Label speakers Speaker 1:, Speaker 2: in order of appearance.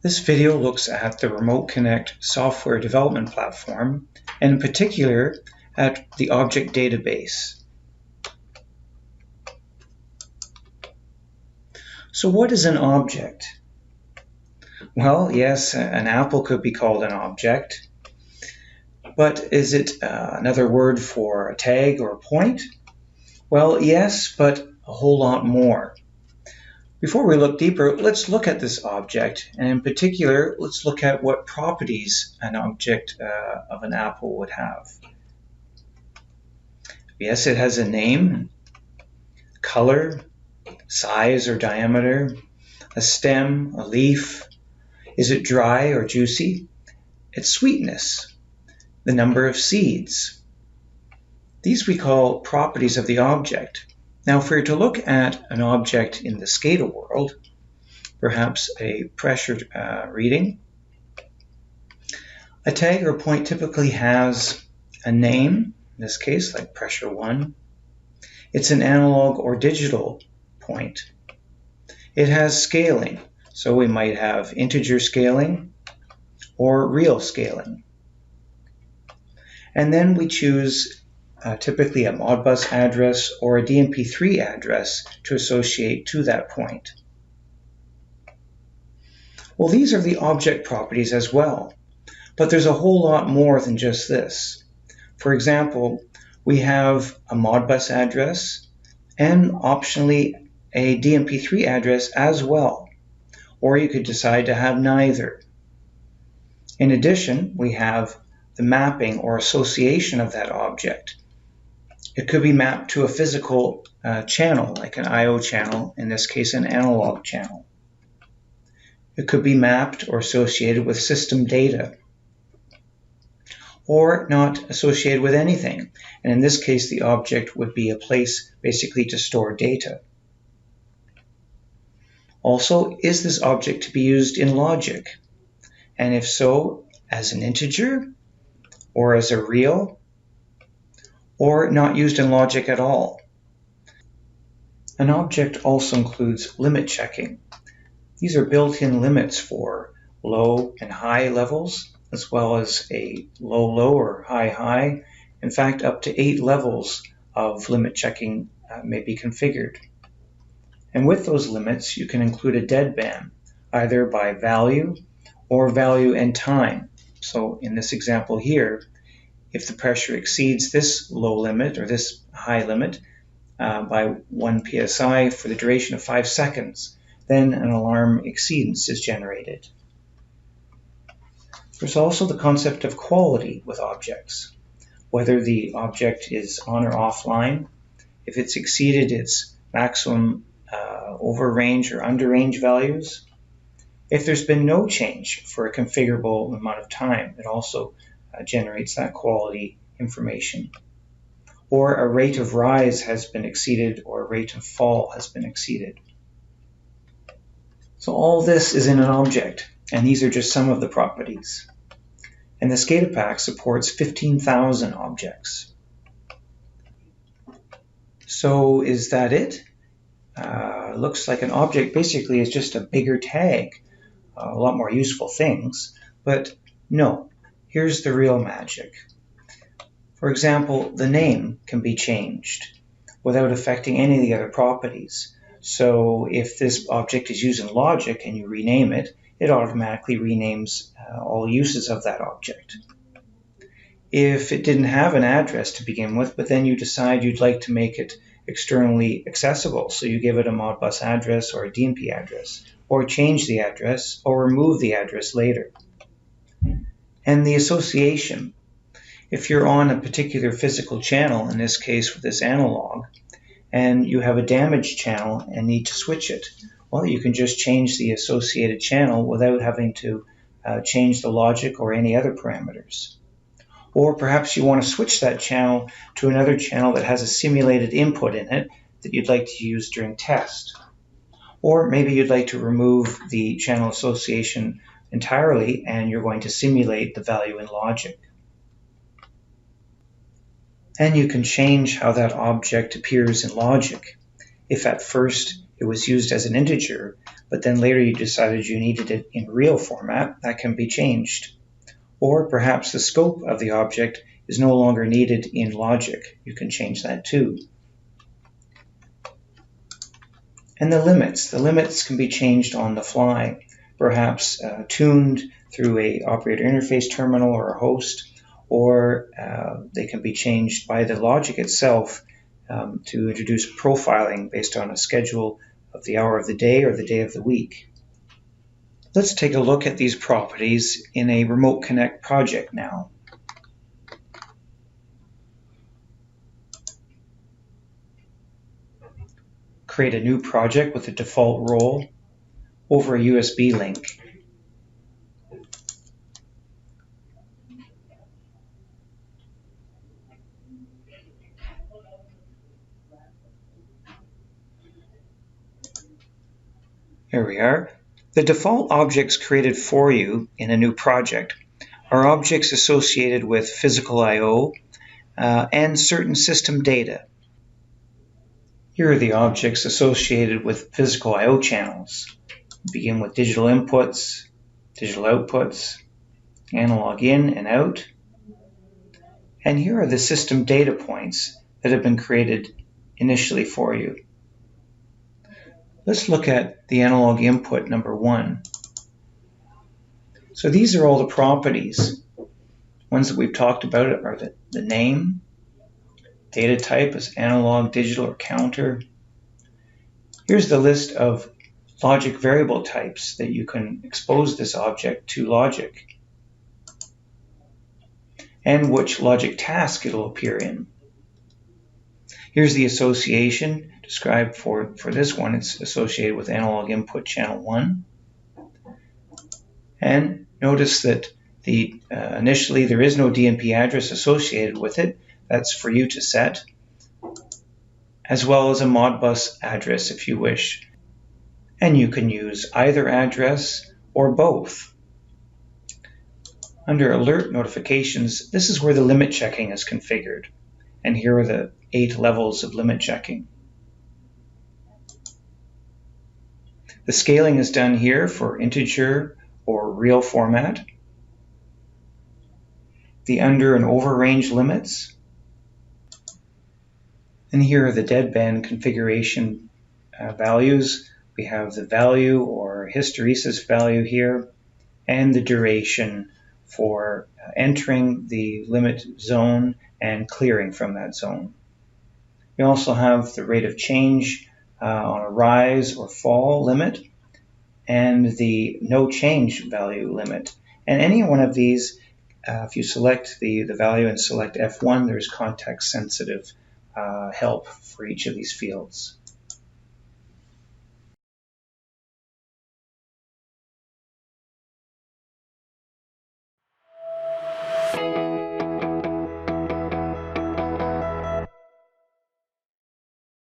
Speaker 1: This video looks at the RemoteConnect software development platform, and in particular at the object database. So what is an object? Well, yes, an apple could be called an object, but is it another word for a tag or a point? Well, yes, but a whole lot more. Before we look deeper, let's look at this object, and in particular, let's look at what properties an object of an apple would have. Yes, it has a name, color, size or diameter, a stem, a leaf. Is it dry or juicy? Its sweetness, the number of seeds. These we call properties of the object. Now, if we were to look at an object in the SCADA world, perhaps a pressure reading, a tag or point typically has a name, in this case like pressure 1. It's an analog or digital point. It has scaling, so we might have integer scaling or real scaling. And then we choose typically a Modbus address or a DMP3 address to associate to that point. Well, these are the object properties as well, but there's a whole lot more than just this. For example, we have a Modbus address and optionally a DMP3 address as well, or you could decide to have neither. In addition, we have the mapping or association of that object. It could be mapped to a physical channel, like an I/O channel, in this case an analog channel. It could be mapped or associated with system data, or not associated with anything. And in this case, the object would be a place basically to store data. Also, is this object to be used in logic? And if so, as an integer, or as a real, or not used in logic at all? An object also includes limit checking. These are built-in limits for low and high levels, as well as a low-low or high-high. In fact, up to 8 levels of limit checking may be configured. And with those limits, you can include a deadband, either by value or value and time. So in this example here, if the pressure exceeds this low limit or this high limit by 1 psi for the duration of 5 seconds, then an alarm exceedance is generated. There's also the concept of quality with objects, whether the object is on or offline, if it's exceeded its maximum over range or under range values. If there's been no change for a configurable amount of time, it also generates that quality information. Or a rate of rise has been exceeded or a rate of fall has been exceeded. So all this is in an object, and these are just some of the properties. And the SCADA pack supports 15,000 objects. So is that it? Looks like an object basically is just a bigger tag, a lot more useful things, but no. Here's the real magic. For example, the name can be changed without affecting any of the other properties. So if this object is used in logic and you rename it, it automatically renames all uses of that object. If it didn't have an address to begin with, but then you decide you'd like to make it externally accessible, so you give it a Modbus address or a DMP address, or change the address or remove the address later. And the association. If you're on a particular physical channel, in this case with this analog, and you have a damaged channel and need to switch it, well, you can just change the associated channel without having to change the logic or any other parameters. Or perhaps you want to switch that channel to another channel that has a simulated input in it that you'd like to use during test. Or maybe you'd like to remove the channel association entirely, and you're going to simulate the value in logic. And you can change how that object appears in logic. If at first it was used as an integer, but then later you decided you needed it in real format. That can be changed. Or perhaps the scope of the object is no longer needed in logic. You can change that too. And the limits can be changed on the fly, perhaps tuned through a operator interface terminal or a host, or they can be changed by the logic itself to introduce profiling based on a schedule of the hour of the day or the day of the week. Let's take a look at these properties in a RemoteConnect project now. Create a new project with a default role over a USB link. Here we are. The default objects created for you in a new project are objects associated with physical I/O and certain system data. Here are the objects associated with physical I/O channels. Begin with digital inputs, digital outputs, analog in and out. And here are the system data points that have been created initially for you. Let's look at the analog input number 1. So these are all the properties. Ones that we've talked about are the name, data type is analog, digital, or counter. Here's the list of logic variable types that you can expose this object to logic, and which logic task it'll appear in. Here's the association described for this one. It's associated with analog input channel 1. And notice that initially there is no DNP address associated with it. That's for you to set, as well as a Modbus address if you wish. And you can use either address or both. Under alert notifications, this is where the limit checking is configured. And here are the 8 levels of limit checking. The scaling is done here for integer or real format. The under and over range limits. And here are the deadband configuration values. We have the value or hysteresis value here, and the duration for entering the limit zone and clearing from that zone. We also have the rate of change on a rise or fall limit, and the no change value limit. And any one of these, if you select the value and select F1, there's context sensitive help for each of these fields.